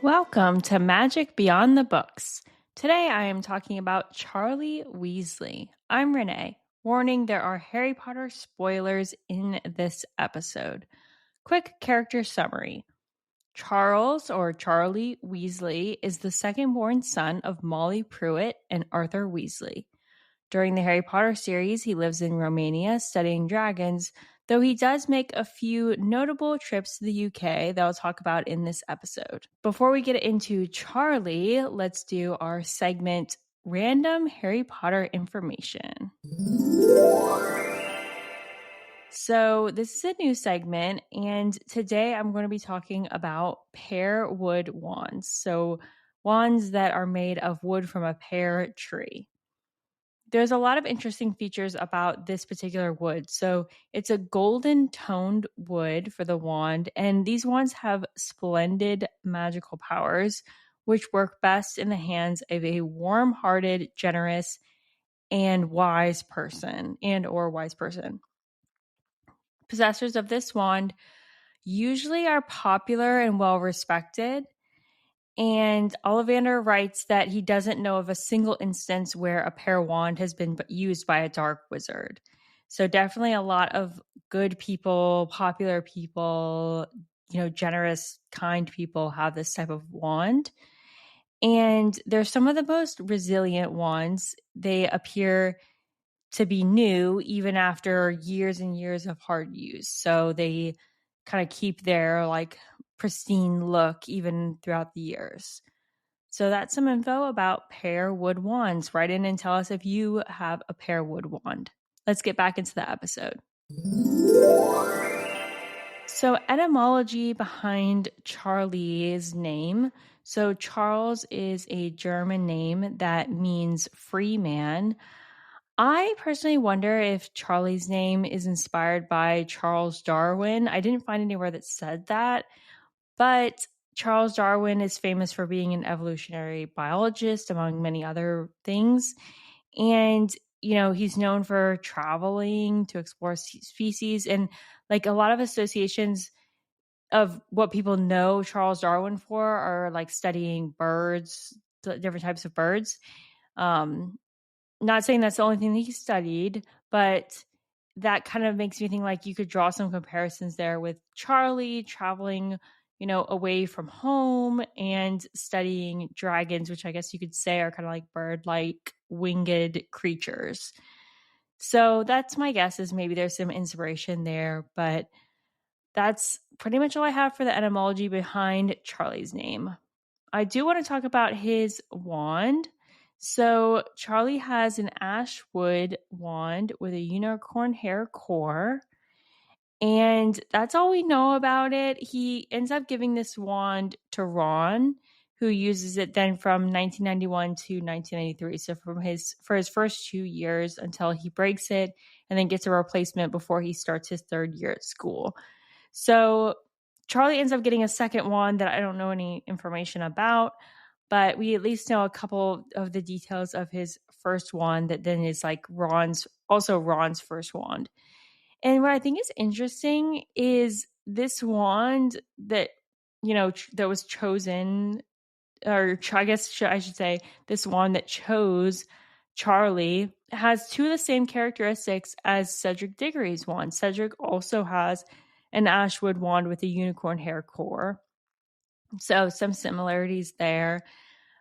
Welcome to Magic Beyond the Books. Today I am talking about Charlie Weasley. I'm Renee. Warning, there are Harry Potter spoilers in this episode. Quick character summary. Charles, or Charlie Weasley, is the second-born son of Molly Pruitt and Arthur Weasley. During the Harry Potter series, he lives in Romania studying dragons, though he does make a few notable trips to the UK that I'll talk about in this episode. Before we get into Charlie, let's do our segment, Random Harry Potter Information. So this is a new segment, and today I'm going to be talking about pear wood wands. So wands that are made of wood from a pear tree. There's a lot of interesting features about this particular wood. So it's a golden toned wood for the wand, and these wands have splendid magical powers, which work best in the hands of a warm-hearted, generous, and wise person, Possessors of this wand usually are popular and well-respected. And Ollivander writes that he doesn't know of a single instance where a pear wand has been used by a dark wizard. So definitely a lot of good people, popular people, generous, kind people have this type of wand. And they're some of the most resilient wands. They appear to be new even after years and years of hard use. So they kind of keep their pristine look even throughout the years. So that's some info about pear wood wands. Write in and tell us if you have a pear wood wand. Let's get back into the episode. So, etymology behind Charlie's name. So, Charles is a German name that means free man. I personally wonder if Charlie's name is inspired by Charles Darwin. I didn't find anywhere that said that, but Charles Darwin is famous for being an evolutionary biologist, among many other things. And, he's known for traveling to explore species, and a lot of associations of what people know Charles Darwin for are studying birds, different types of birds. Not saying that's the only thing that he studied, but that kind of makes me think you could draw some comparisons there with Charlie traveling, away from home and studying dragons, which I guess you could say are kind of like bird-like winged creatures. So that's my guess, is maybe there's some inspiration there, but that's pretty much all I have for the etymology behind Charlie's name. I do want to talk about his wand. So Charlie has an ash wood wand with a unicorn hair core. And that's all we know about it. He ends up giving this wand to Ron, who uses it then from 1991 to 1993. So for his first 2 years until he breaks it and then gets a replacement before he starts his third year at school. So Charlie ends up getting a second wand that I don't know any information about, but we at least know a couple of the details of his first wand that then is Ron's first wand. And what I think is interesting is this wand that, that was chosen, or I guess I should say this wand that chose Charlie has two of the same characteristics as Cedric Diggory's wand. Cedric also has an ashwood wand with a unicorn hair core. So some similarities there.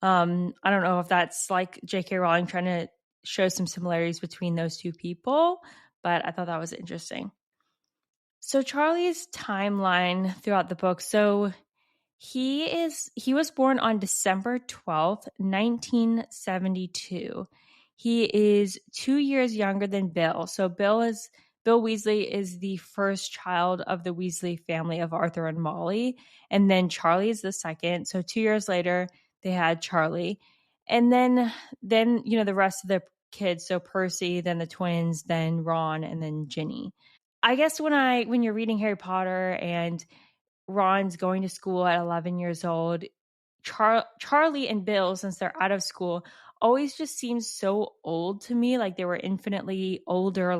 I don't know if that's J.K. Rowling trying to show some similarities between those two people, but I thought that was interesting. So Charlie's timeline throughout the book. So he was born on December 12th, 1972. He is 2 years younger than Bill. So Bill Weasley is the first child of the Weasley family of Arthur and Molly. And then Charlie is the second. So 2 years later, they had Charlie. And then, the rest of the kids. So Percy, then the twins, then Ron, and then Ginny. I guess when you're reading Harry Potter and Ron's going to school at 11 years old, Charlie and Bill, since they're out of school, always just seems so old to me. They were infinitely older,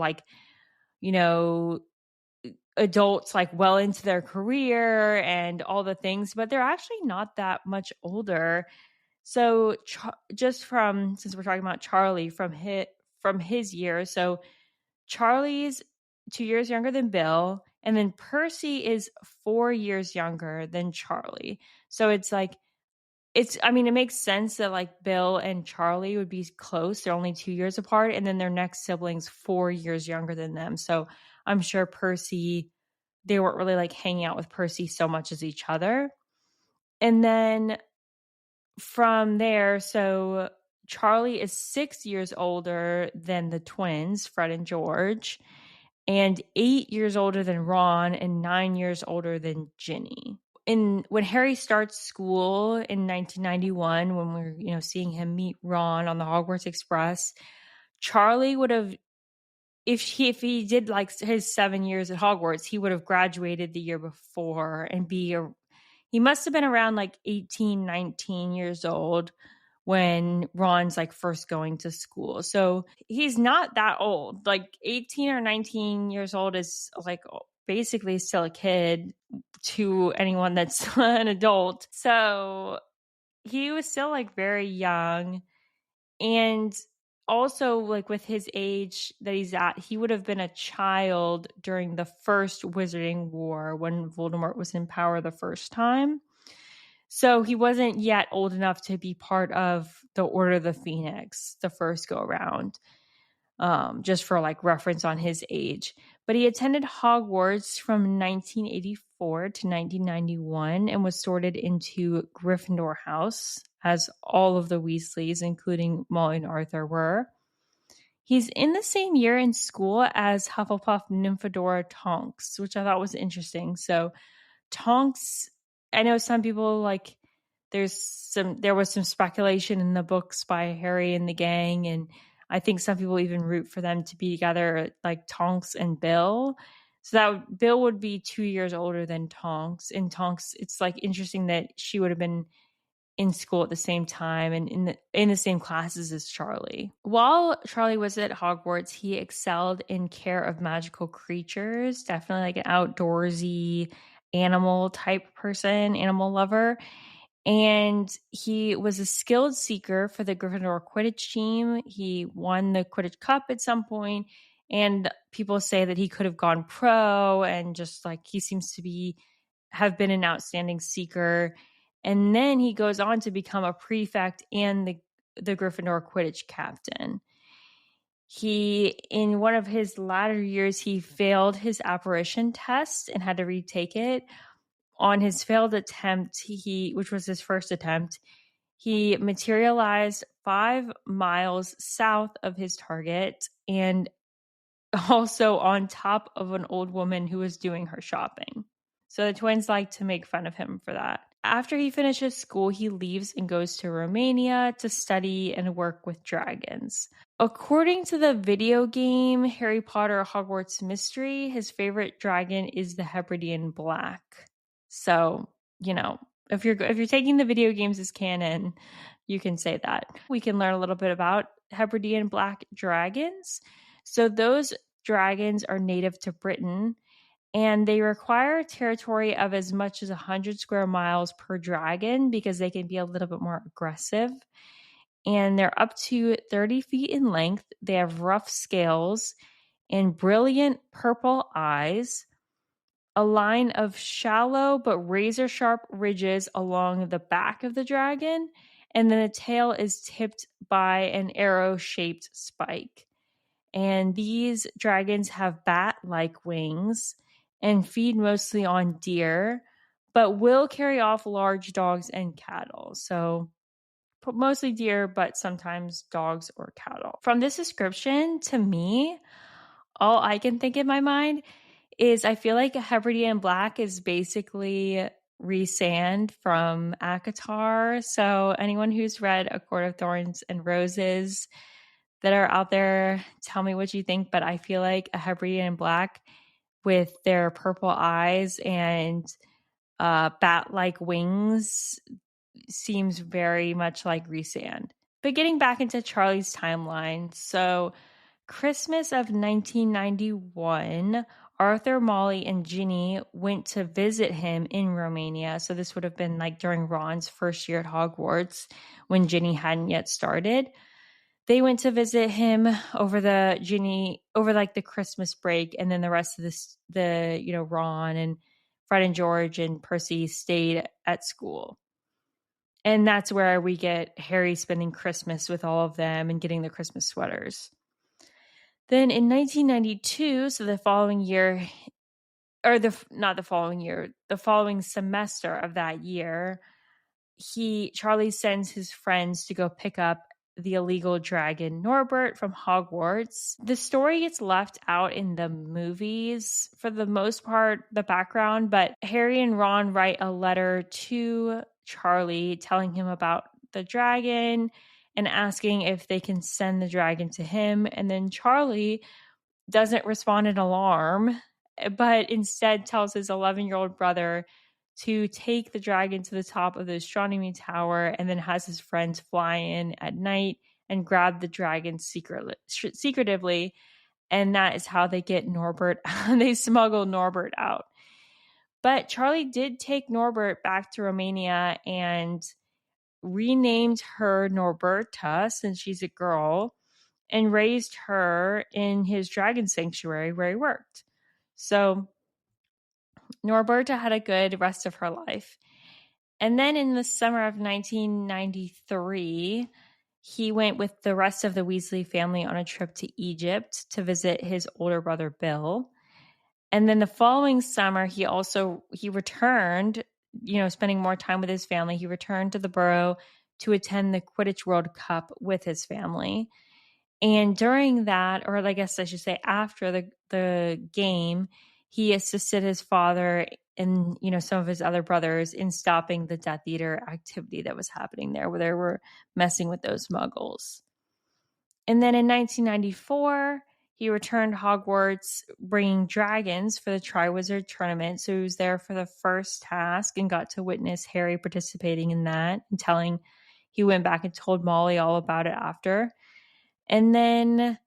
adults, like well into their career and all the things, but they're actually not that much older. So just from, since we're talking about Charlie, from his years, so Charlie's 2 years younger than Bill, and then Percy is 4 years younger than Charlie. So it's like, I mean, it makes sense that like Bill and Charlie would be close. They're only 2 years apart, and then their next sibling's 4 years younger than them. So I'm sure they weren't really like hanging out with Percy so much as each other. And then from there, so Charlie is 6 years older than the twins, Fred and George, and 8 years older than Ron, and 9 years older than Ginny. When Harry starts school in 1991, when we're seeing him meet Ron on the Hogwarts Express, Charlie would have, if he did like his 7 years at Hogwarts, he would have graduated the year before and he must have been around like 18, 19 years old when Ron's like first going to school. So he's not that old. Like 18 or 19 years old is like basically still a kid to anyone that's an adult. So he was still like very young. And also, like with his age that he's at, he would have been a child during the first Wizarding War when Voldemort was in power the first time. So he wasn't yet old enough to be part of the Order of the Phoenix the first go around, just for like reference on his age. But he attended Hogwarts from 1984 to 1991 and was sorted into Gryffindor House, as all of the Weasleys, including Molly and Arthur, were. He's in the same year in school as Hufflepuff Nymphadora Tonks, which I thought was interesting. So Tonks, I know some people like, there was some speculation in the books by Harry and the gang, and I think some people even root for them to be together, like Tonks and Bill. So that Bill would be 2 years older than Tonks. And Tonks, it's like interesting that she would have been in school at the same time and in the same classes as Charlie. While Charlie was at Hogwarts, he excelled in care of magical creatures, definitely like an outdoorsy animal type person, animal lover. And he was a skilled seeker for the Gryffindor Quidditch team. He won the Quidditch Cup at some point, and people say that he could have gone pro, and just like he seems to have been an outstanding seeker. And then he goes on to become a prefect and the Gryffindor Quidditch captain. In one of his latter years, he failed his apparition test and had to retake it. On his failed attempt, which was his first attempt, he materialized 5 miles south of his target and also on top of an old woman who was doing her shopping. So the twins like to make fun of him for that. After he finishes school, he leaves and goes to Romania to study and work with dragons. According to the video game Harry Potter Hogwarts Mystery, his favorite dragon is the Hebridean Black. So, if you're taking the video games as canon, you can say that. We can learn a little bit about Hebridean Black dragons. So those dragons are native to Britain, and they require a territory of as much as 100 square miles per dragon because they can be a little bit more aggressive. And they're up to 30 feet in length. They have rough scales and brilliant purple eyes, a line of shallow but razor-sharp ridges along the back of the dragon, and then the tail is tipped by an arrow-shaped spike. And these dragons have bat-like wings and feed mostly on deer, but will carry off large dogs and cattle. So mostly deer, but sometimes dogs or cattle. From this description, to me, all I can think in my mind is I feel like a Hebridean Black is basically Rhysand from ACOTAR. So anyone who's read A Court of Thorns and Roses that are out there, tell me what you think. But I feel like a Hebridean Black with their purple eyes and bat-like wings seems very much like Rhysand. But getting back into Charlie's timeline, so Christmas of 1991, Arthur, Molly, and Ginny went to visit him in Romania. So this would have been like during Ron's first year at Hogwarts when Ginny hadn't yet started. They went to visit him over like the Christmas break, and then the rest of Ron and Fred and George and Percy stayed at school. And that's where we get Harry spending Christmas with all of them and getting the Christmas sweaters. Then in 1992, so the following year, or not the following year, the following semester of that year, Charlie sends his friends to go pick up the illegal dragon Norbert from Hogwarts. The story gets left out in the movies for the most part, the background, but Harry and Ron write a letter to Charlie telling him about the dragon and asking if they can send the dragon to him. And then Charlie doesn't respond in alarm, but instead tells his 11-year-old brother to take the dragon to the top of the astronomy tower, and then has his friends fly in at night and grab the dragon secretively. And that is how they get Norbert. They smuggle Norbert out. But Charlie did take Norbert back to Romania and renamed her Norberta, since she's a girl, and raised her in his dragon sanctuary where he worked. So Norberta had a good rest of her life. And then in the summer of 1993, he went with the rest of the Weasley family on a trip to Egypt to visit his older brother, Bill. And then the following summer, he returned, spending more time with his family. He returned to the Burrow to attend the Quidditch World Cup with his family. And during that, or I guess I should say after the game, he assisted his father and, some of his other brothers in stopping the Death Eater activity that was happening there, where they were messing with those muggles. And then in 1994, he returned to Hogwarts bringing dragons for the Triwizard Tournament. So he was there for the first task and got to witness Harry participating in that and he went back and told Molly all about it after. And then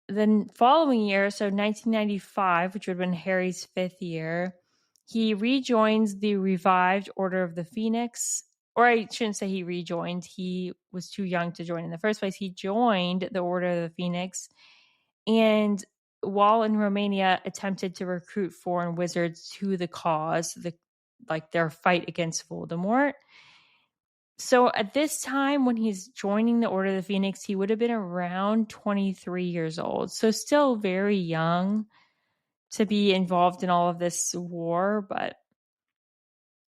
the following year, so 1995, which would have been Harry's 5th year, he rejoins the revived Order of the Phoenix. Or I shouldn't say he rejoined. He was too young to join in the first place. He joined the Order of the Phoenix, and while in Romania, attempted to recruit foreign wizards to the cause, their fight against Voldemort. So at this time, when he's joining the Order of the Phoenix, he would have been around 23 years old. So still very young to be involved in all of this war. But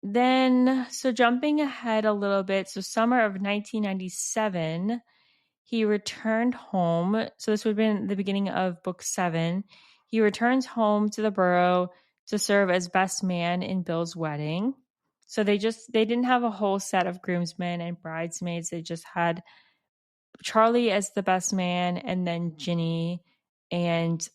then, so jumping ahead a little bit, so summer of 1997, he returned home. So this would have been the beginning of book 7. He returns home to the Burrow to serve as best man in Bill's wedding. So they didn't have a whole set of groomsmen and bridesmaids. They just had Charlie as the best man, and then Ginny and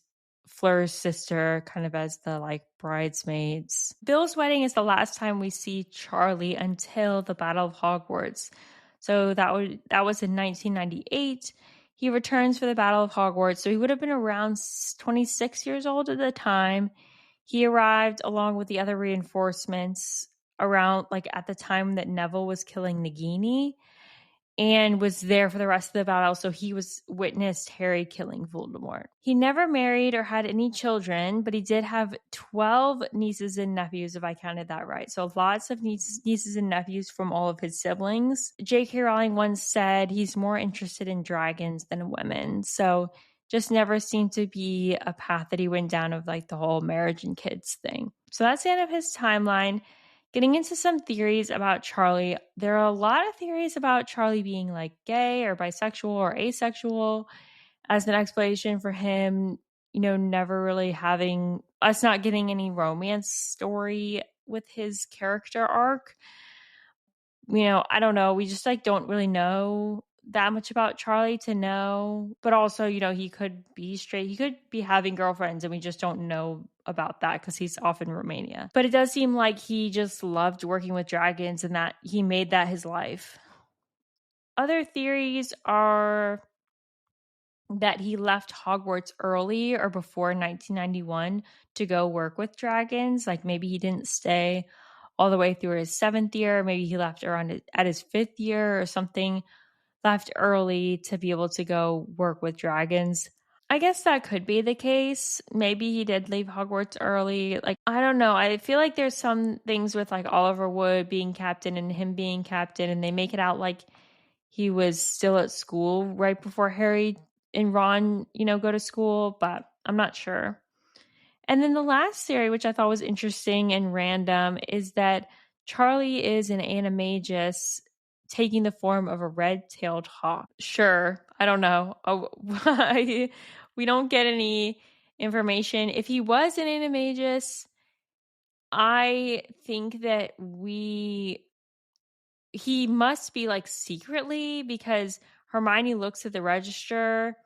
Fleur's sister kind of as the bridesmaids. Bill's wedding is the last time we see Charlie until the Battle of Hogwarts. So that was in 1998. He returns for the Battle of Hogwarts. So he would have been around 26 years old at the time. He arrived along with the other reinforcements around at the time that Neville was killing Nagini, and was there for the rest of the battle. So he witnessed Harry killing Voldemort. He never married or had any children, but he did have 12 nieces and nephews, if I counted that right. So lots of nieces and nephews from all of his siblings. J.K. Rowling once said he's more interested in dragons than women. So just never seemed to be a path that he went down of the whole marriage and kids thing. So that's the end of his timeline. Getting into some theories about Charlie, there are a lot of theories about Charlie being gay or bisexual or asexual as an explanation for him, never really having us not getting any romance story with his character arc. I don't know. We just don't really know that much about Charlie to know, but also, he could be straight. He could be having girlfriends and we just don't know about that because he's off in Romania. But it does seem like he just loved working with dragons and that he made that his life. Other theories are that he left Hogwarts early or before 1991 to go work with dragons. Like maybe he didn't stay all the way through his 7th year. Maybe he left around at his 5th year or something, left early to be able to go work with dragons. I guess that could be the case. Maybe he did leave Hogwarts early. Like, I don't know. I feel like there's some things with like Oliver Wood being captain and him being captain, and they make it out like he was still at school right before Harry and Ron, go to school, but I'm not sure. And then the last theory, which I thought was interesting and random, is that Charlie is an animagus taking the form of a red-tailed hawk. Sure, I don't know. We don't get any information. If he was an animagus, I think that he must be like secretly, because Hermione looks at the register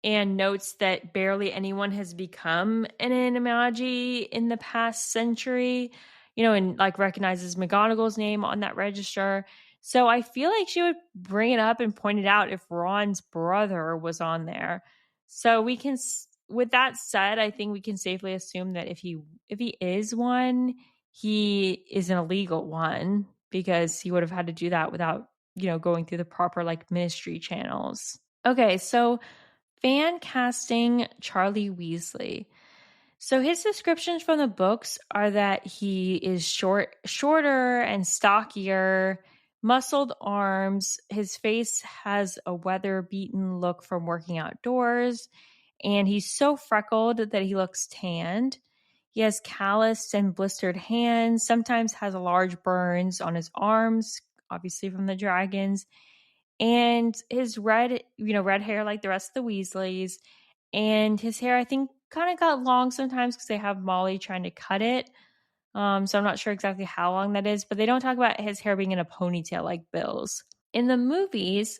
and notes that barely anyone has become an animagi in the past century, and like recognizes McGonagall's name on that register. So I feel like she would bring it up and point it out if Ron's brother was on there. So with that said, I think we can safely assume that if he is one, he is an illegal one, because he would have had to do that without, going through the proper like ministry channels. Okay, so fan casting Charlie Weasley. So his descriptions from the books are that he is shorter and stockier, muscled arms. His face has a weather-beaten look from working outdoors, and he's so freckled that he looks tanned. He has calloused and blistered hands, sometimes has large burns on his arms, obviously from the dragons. And his red hair like the rest of the Weasleys. And his hair, I think, kind of got long sometimes because they have Molly trying to cut it. So I'm not sure exactly how long that is, but they don't talk about his hair being in a ponytail like Bill's. In the movies,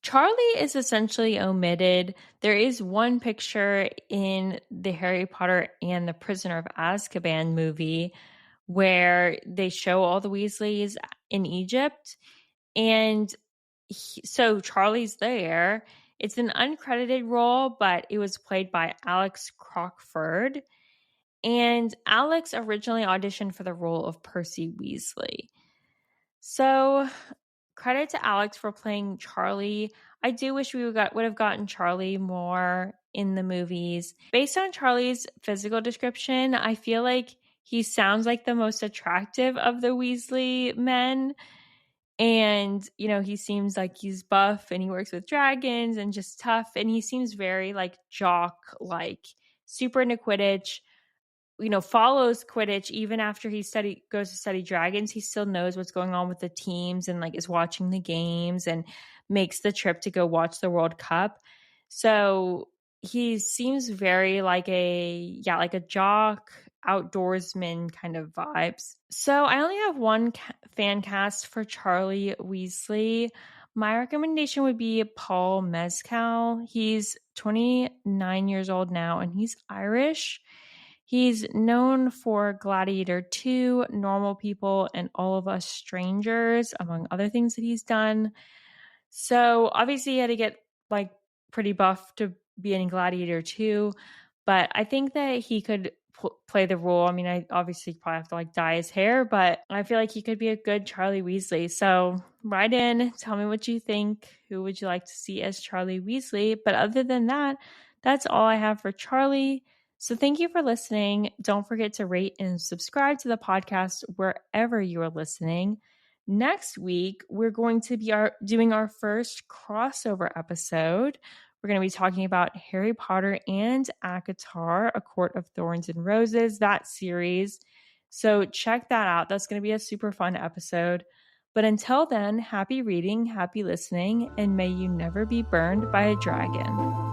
Charlie is essentially omitted. There is one picture in the Harry Potter and the Prisoner of Azkaban movie where they show all the Weasleys in Egypt. And so Charlie's there. It's an uncredited role, but it was played by Alex Crockford. And Alex originally auditioned for the role of Percy Weasley. So credit to Alex for playing Charlie. I do wish we would have gotten Charlie more in the movies. Based on Charlie's physical description, I feel like he sounds like the most attractive of the Weasley men. And, he seems like he's buff and he works with dragons and just tough. And he seems very like jock, like super into Quidditch, follows Quidditch even after he goes to study dragons. He still knows what's going on with the teams and like is watching the games and makes the trip to go watch the World Cup. So he seems very like a jock, outdoorsman kind of vibes. So I only have one fan cast for Charlie Weasley. My recommendation would be Paul Mescal. He's 29 years old now and he's Irish. He's known for Gladiator 2, Normal People, and All of Us Strangers, among other things that he's done. So obviously he had to get like pretty buff to be in Gladiator 2, but I think that he could play the role. I mean, I obviously probably have to like dye his hair, but I feel like he could be a good Charlie Weasley. So write in, tell me what you think. Who would you like to see as Charlie Weasley? But other than that, that's all I have for Charlie. So thank you for listening. Don't forget to rate and subscribe to the podcast wherever you are listening. Next week, we're going to be doing our first crossover episode. We're going to be talking about Harry Potter and ACOTAR, A Court of Thorns and Roses, that series. So check that out. That's going to be a super fun episode. But until then, happy reading, happy listening, and may you never be burned by a dragon.